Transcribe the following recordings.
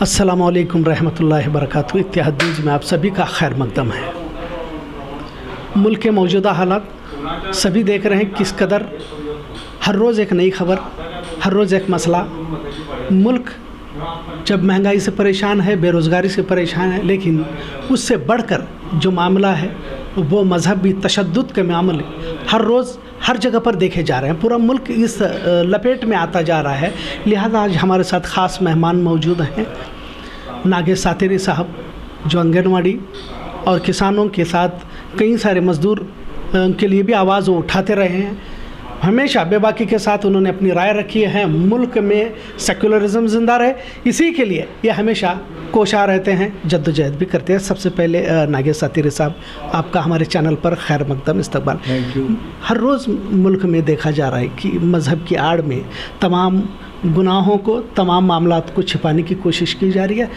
अस्सलामुअलैकुम रहमतुल्लाहि वबरकातुहू। इत्तेहाद न्यूज़ में आप सभी का खैर मकदम है। मुल्क के मौजूदा हालात सभी देख रहे हैं, किस कदर हर रोज़ एक नई खबर, हर रोज़ एक मसला। मुल्क जब महंगाई से परेशान है, बेरोज़गारी से परेशान है, लेकिन उससे बढ़कर जो मामला है वो मजहबी तशद्दुद के मामले हर रोज़ हर जगह पर देखे जा रहे हैं। पूरा मुल्क इस लपेट में आता जा रहा है। लिहाजा आज हमारे साथ ख़ास मेहमान मौजूद हैं, नागे सातिरी साहब, जो आंगनवाड़ी और किसानों के साथ कई सारे मज़दूर के लिए भी आवाज़ उठाते रहे हैं। हमेशा बेबाकी के साथ उन्होंने अपनी राय रखी है। मुल्क में सेकुलरिज़म ज़िंदा रहे, इसी के लिए ये हमेशा कोशा रहते हैं, जद्दोजहद भी करते हैं। सबसे पहले नागे सातिरी साहब, आपका हमारे चैनल पर खैर मकदम इस्तकबाल। Thank you. हर रोज़ मुल्क में देखा जा रहा है कि मज़हब की आड़ में तमाम गुनाहों को, तमाम मामलात को छिपाने की कोशिश की जा रही है।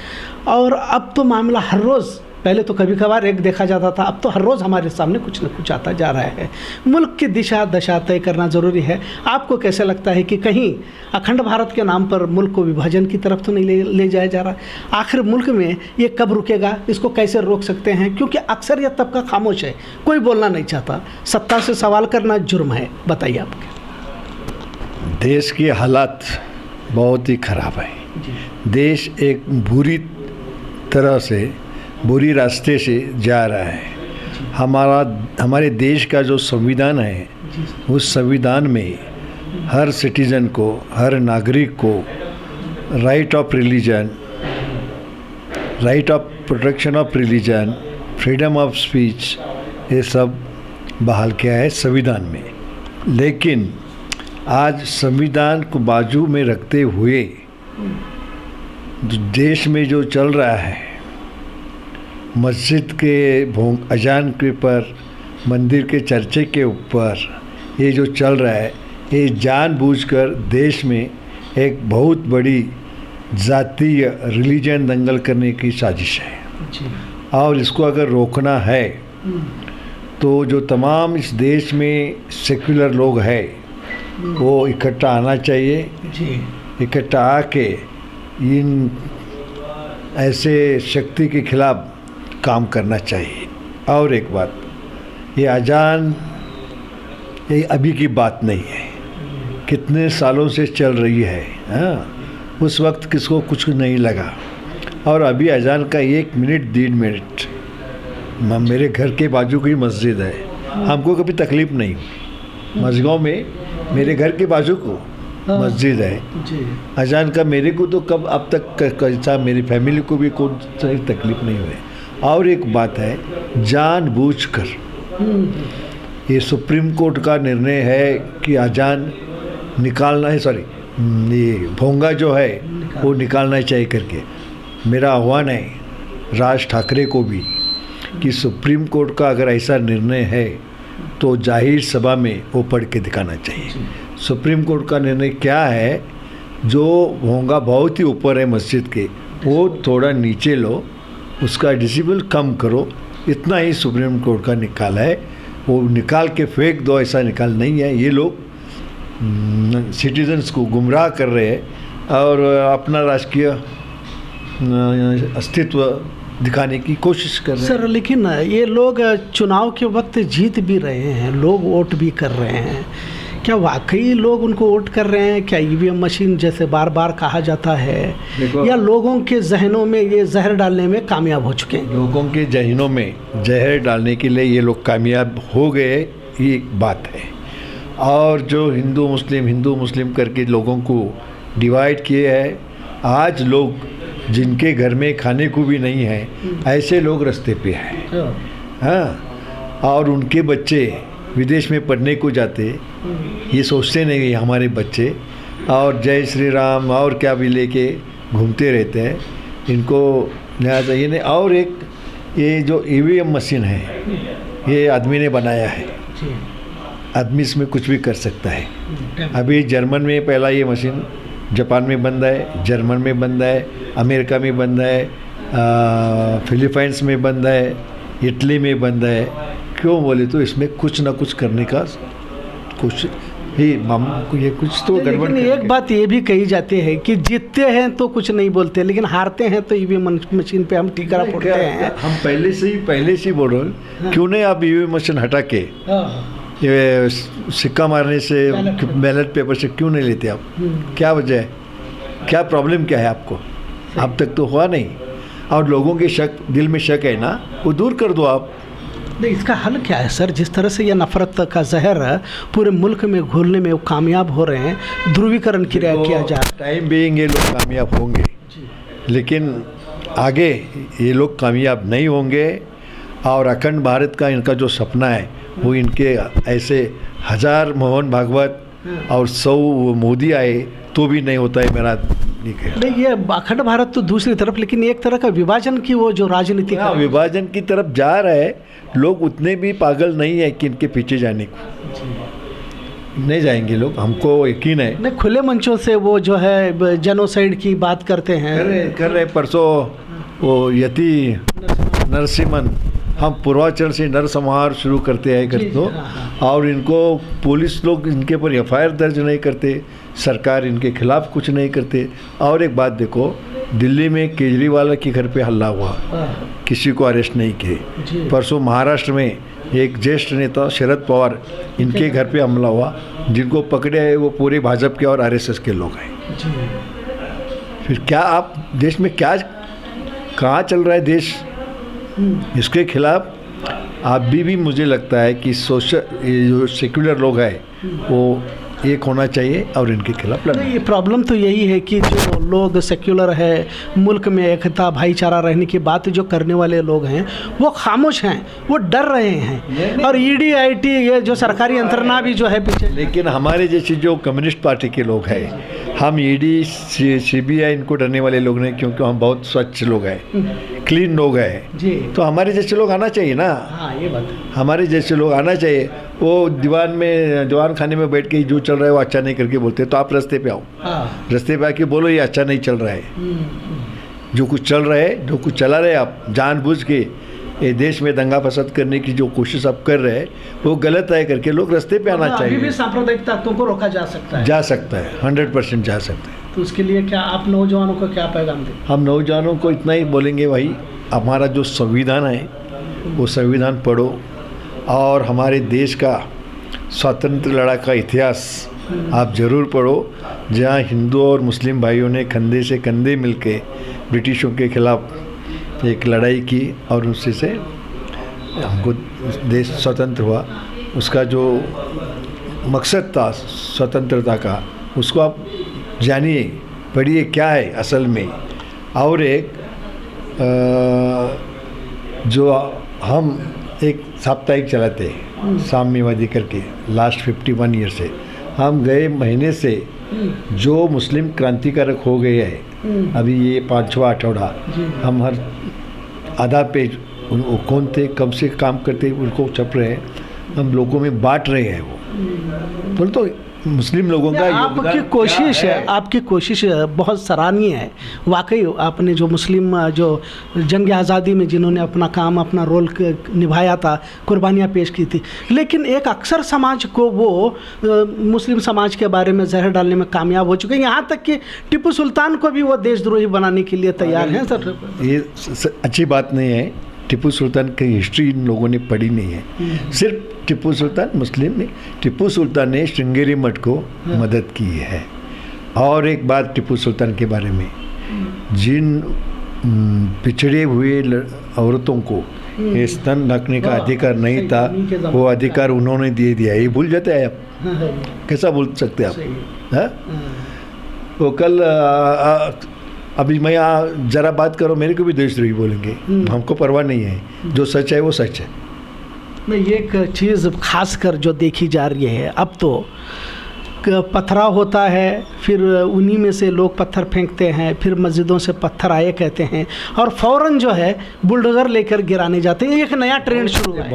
और अब तो मामला हर रोज़, पहले तो कभी कभार एक देखा जाता था, अब तो हर रोज़ हमारे सामने कुछ न कुछ आता जा रहा है। मुल्क की दिशा दशा तय करना ज़रूरी है। आपको कैसे लगता है कि कहीं अखंड भारत के नाम पर मुल्क को विभाजन की तरफ तो नहीं ले जाया जा रहा? आखिर मुल्क में ये कब रुकेगा? इसको कैसे रोक सकते हैं? क्योंकि अक्सर यह तबका खामोश है, कोई बोलना नहीं चाहता। सत्ता से सवाल करना जुर्म है। बताइए आपके। देश के हालात बहुत ही ख़राब है। देश एक बुरी तरह से, बुरी रास्ते से जा रहा है। हमारे देश का जो संविधान है, उस संविधान में हर सिटीज़न को, हर नागरिक को right of religion, right of protection of religion, freedom of speech, ये सब बहाल किया है संविधान में। लेकिन आज संविधान को बाजू में रखते हुए देश में जो चल रहा है, मस्जिद के अजान के ऊपर, मंदिर के चर्चे के ऊपर ये जो चल रहा है, ये जानबूझकर देश में एक बहुत बड़ी जातीय रिलीजन दंगल करने की साजिश है। और इसको अगर रोकना है तो जो तमाम इस देश में सेक्युलर लोग हैं वो इकट्ठा आना चाहिए। इकट्ठा आके इन ऐसे शक्ति के खिलाफ काम करना चाहिए। और एक बात, ये अजान ये अभी की बात नहीं है, कितने सालों से चल रही है। हाँ, उस वक्त किसको कुछ नहीं लगा, और अभी अजान का 1 मिनट 1.5 मिनट, मेरे घर के बाजू की मस्जिद है, हमको कभी तकलीफ़ नहीं हुई। मस्जिदों में मेरे घर के बाजू को मस्जिद है, अजान का मेरे को तो कब अब तक कैसा, मेरी फैमिली को भी कोई तकलीफ़ नहीं हुई। और एक बात है, जानबूझकर ये सुप्रीम कोर्ट का निर्णय है कि अजान निकालना है, सॉरी ये भोंगा जो है वो निकालना चाहिए करके। मेरा आह्वान है राज ठाकरे को भी कि सुप्रीम कोर्ट का अगर ऐसा निर्णय है तो जाहिर सभा में वो पढ़ के दिखाना चाहिए। सुप्रीम कोर्ट का निर्णय क्या है? जो भोंगा बहुत ही ऊपर है मस्जिद के, वो थोड़ा नीचे लो, उसका डिसिबल कम करो, इतना ही सुप्रीम कोर्ट का निकाल है। वो निकाल के फेंक दो, ऐसा निकाल नहीं है। ये लोग सिटीजन्स को गुमराह कर रहे हैं और अपना राजकीय अस्तित्व दिखाने की कोशिश कर रहे हैं। सर, लेकिन ये लोग चुनाव के वक्त जीत भी रहे हैं, लोग वोट भी कर रहे हैं। क्या वाकई लोग उनको वोट कर रहे हैं? क्या ईवीएम मशीन जैसे बार बार कहा जाता है, या लोगों के जहनों में ये जहर डालने में कामयाब हो चुके हैं? लोगों के जहनों में जहर डालने के लिए ये लोग कामयाब हो गए, ये एक बात है। और जो हिंदू मुस्लिम करके लोगों को डिवाइड किए हैं, आज लोग जिनके घर में खाने को भी नहीं है, ऐसे लोग रास्ते पे हैं। हाँ, और उनके बच्चे विदेश में पढ़ने को जाते, ये सोचते नहीं हमारे बच्चे, और जय श्री राम और क्या भी लेके घूमते रहते हैं। इनको नया चाहिए नहीं। और एक ये जो ईवीएम मशीन है, ये आदमी ने बनाया है, आदमी इसमें कुछ भी कर सकता है। अभी जर्मन में पहला ये मशीन, जापान में बंद है, जर्मन में बंद है, अमेरिका में बंद है, फिलीपाइंस में बंद है, इटली में बंद है। क्यों बोले तो इसमें कुछ ना कुछ करने का कोशिश ये कुछ तो गड़बड़ लेकिन एक बात ये भी कही जाती है कि जीतते हैं तो कुछ नहीं बोलते, लेकिन हारते हैं तो ईवीएम मशीन पे हम ठीकरा फोड़ते हैं। हम पहले से ही बोल रहे हैं, क्यों नहीं आप ईवीएम मशीन हटा के ये सिक्का मारने से, बैलेट पेपर से क्यों नहीं लेते आप? क्या वजह है? क्या प्रॉब्लम क्या है आपको? अब तक तो हुआ नहीं, और लोगों के दिल में शक है ना, वो दूर कर दो आप। नहीं, इसका हल क्या है सर? जिस तरह से यह नफरत का जहर पूरे मुल्क में घोलने में वो कामयाब हो रहे हैं, ध्रुवीकरण किया जा, टाइम बीइंग ये लोग कामयाब होंगे, लेकिन आगे ये लोग कामयाब नहीं होंगे। और अखंड भारत का इनका जो सपना है वो इनके ऐसे 1000 मोहन भागवत और 100 मोदी आए तो भी नहीं होता है मेरा। नहीं, ये अखंड भारत तो दूसरी तरफ, लेकिन एक तरह का विभाजन की वो जो राजनीति का विभाजन की तरफ जा रहा है। लोग उतने भी पागल नहीं है कि इनके पीछे जाने को नहीं जाएंगे लोग, हमको यकीन है। नहीं, खुले मंचों से वो जो है जेनोसाइड की बात करते हैं, कर रहे परसों वो यति नरसिम्हन, हम पूर्वाचल से नरसंहार शुरू करते हैं कर तो, और इनको पुलिस लोग इनके ऊपर एफआईआर दर्ज नहीं करते, सरकार इनके खिलाफ कुछ नहीं करते। और एक बात देखो, दिल्ली में केजरीवाल के घर पे हल्ला हुआ, किसी को अरेस्ट नहीं किए। परसों महाराष्ट्र में एक ज्येष्ठ नेता शरद पवार, इनके घर पे हमला हुआ, जिनको पकड़े हैं वो पूरे भाजपा के और आरएसएस के लोग हैं। फिर क्या आप देश में क्या कहाँ चल रहा है देश? इसके खिलाफ आप भी मुझे लगता है कि जो सेक्युलर लोग हैं वो एक होना चाहिए और इनके खिलाफ लड़ना। ये प्रॉब्लम तो यही है कि जो लोग सेक्युलर है, मुल्क में एकता भाईचारा रहने की बात जो करने वाले लोग हैं वो खामोश हैं, वो डर रहे हैं। और ईडी आईटी ये जो सरकारी यंत्रणा भी जो है पीछे। लेकिन हमारे जैसे जो कम्युनिस्ट पार्टी के लोग हैं, हम ईडी सीबीआई इनको डरने वाले लोग नहीं, क्योंकि हम बहुत स्वच्छ लोग हैं, क्लीन लोग हैं जी। तो हमारे जैसे लोग आना चाहिए ना। हाँ, ये बात है, हमारे जैसे लोग आना चाहिए। वो दीवान खाने में बैठ के जो चल रहा है वो अच्छा नहीं करके बोलते, तो आप रास्ते पे आओ। हाँ। रास्ते पे आके बोलो ये अच्छा नहीं चल रहा है। जो कुछ चल रहा है, जो कुछ चला रहे आप जानबूझ के ये देश में दंगा फसाद करने की जो कोशिश आप कर रहे हैं वो गलत है करके लोग रास्ते पे आना चाहिए। अभी भी सांप्रदायिक तत्वों को रोका जा सकता है, 100% जा सकता है। तो उसके लिए क्या आप नौजवानों को क्या पैगाम दें? हम नौजवानों को इतना ही बोलेंगे, भाई हमारा जो संविधान है वो संविधान पढ़ो, और हमारे देश का स्वतंत्र लड़ाई का इतिहास आप ज़रूर पढ़ो, जहाँ हिंदू और मुस्लिम भाइयों ने कंधे से कंधे मिलके ब्रिटिशों के खिलाफ एक लड़ाई की और उससे से हमको देश स्वतंत्र हुआ। उसका जो मकसद था स्वतंत्रता का, उसको आप जानिए, पढ़िए क्या है असल में। और एक जो हम एक साप्ताहिक चलाते हैं साम्यवादी करके लास्ट 51 ईयर से, हम गए महीने से जो मुस्लिम क्रांतिकारक हो गए हैं, अभी ये 5वां आठवड़ा, हम हर आधा पेज वो कौन थे, कब से काम करते उनको छप रहे हैं, हम लोगों में बांट रहे हैं। वो तो मुस्लिम लोगों का आपकी कोशिश है, आपकी कोशिश बहुत सराहनीय है वाकई। आपने जो मुस्लिम जो जंग आज़ादी में जिन्होंने अपना काम अपना रोल निभाया था, कुर्बानियाँ पेश की थी, लेकिन एक अक्सर समाज को वो मुस्लिम समाज के बारे में जहर डालने में कामयाब हो चुके हैं, यहाँ तक कि टीपू सुल्तान को भी वो देशद्रोही बनाने के लिए तैयार हैं। सर ये अच्छी बात नहीं है। टीपू सुल्तान की हिस्ट्री इन लोगों ने पढ़ी नहीं है। सिर्फ टीपू सुल्तान मुस्लिम नहीं, टीपू सुल्तान ने श्रृंगेरी मठ को मदद की है। और एक बात टीपू सुल्तान के बारे में, जिन पिछड़े हुए औरतों को स्तन ढकने का अधिकार नहीं था, वो अधिकार उन्होंने दे दिया। ये भूल जाते हैं आप, कैसा भूल सकते हैं आप? हाँ, वो कल अभी मैं यहाँ ज़रा बात करो, मेरे को भी देशद्रोही बोलेंगे, हमको परवाह नहीं है। जो सच है वो सच है। नहीं, एक चीज़ खास कर जो देखी जा रही है, अब तो पथराव होता है, फिर उन्हीं में से लोग पत्थर फेंकते हैं, फिर मस्जिदों से पत्थर आए कहते हैं, और फ़ौरन जो है बुलडोज़र लेकर गिराने जाते हैं। एक नया ट्रेंड शुरू हुआ है,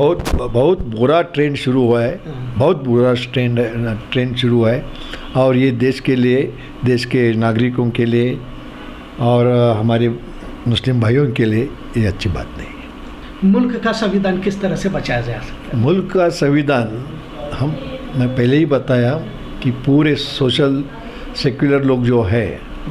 बहुत बुरा ट्रेंड शुरू हुआ है, बहुत बुरा ट्रेंड शुरू हुआ है। और ये देश के लिए, देश के नागरिकों के लिए और हमारे मुस्लिम भाइयों के लिए ये अच्छी बात नहीं है। मुल्क का संविधान किस तरह से बचाया जा सकता है? मुल्क का संविधान मैं पहले ही बताया, कि पूरे सोशल सेक्युलर लोग जो है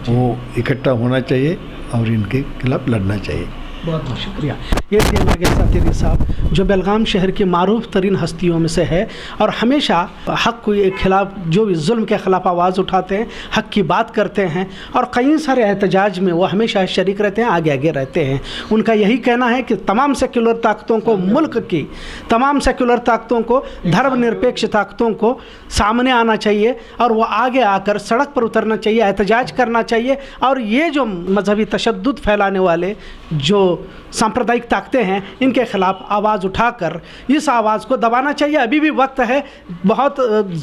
वो इकट्ठा होना चाहिए और इनके खिलाफ लड़ना चाहिए। बहुत बहुत शुक्रिया। ये थे नागेश सातेरी साहब, जो बेलगाम शहर की मारूफ तरीन हस्तियों में से है और हमेशा हक़ के खिलाफ, जो भी जुल्म के ख़िलाफ़ आवाज़ उठाते हैं, हक़ की बात करते हैं और कई सारे एहतजाज में वो हमेशा शरीक रहते हैं, आगे आगे रहते हैं। उनका यही कहना है कि तमाम सेक्युलर ताकतों को, मुल्क की तमाम सेक्युलर ताकतों को, धर्मनिरपेक्ष ताकतों को सामने आना चाहिए और वो आगे आकर सड़क पर उतरना चाहिए, एहतजाज करना चाहिए और ये जो मजहबी तशद्दुद फैलाने वाले जो सांप्रदायिक ताकतें हैं, इनके ख़िलाफ़ आवाज़ उठाकर इस आवाज़ को दबाना चाहिए। अभी भी वक्त है, बहुत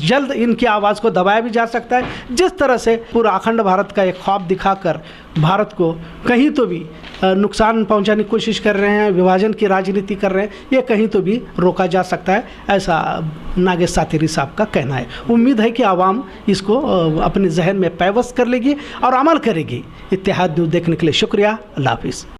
जल्द इनकी आवाज़ को दबाया भी जा सकता है। जिस तरह से पूरा अखंड भारत का एक ख्वाब दिखाकर भारत को कहीं तो भी नुकसान पहुंचाने की कोशिश कर रहे हैं, विभाजन की राजनीति कर रहे हैं, ये कहीं तो भी रोका जा सकता है, ऐसा नागेश सातेरी साहब का कहना है। उम्मीद है कि आवाम इसको अपने जहन में पैवस्त कर लेगी और अमल करेगी। इत्तेहाद न्यूज़ देखने के लिए शुक्रिया। अल्लाह हाफिज़।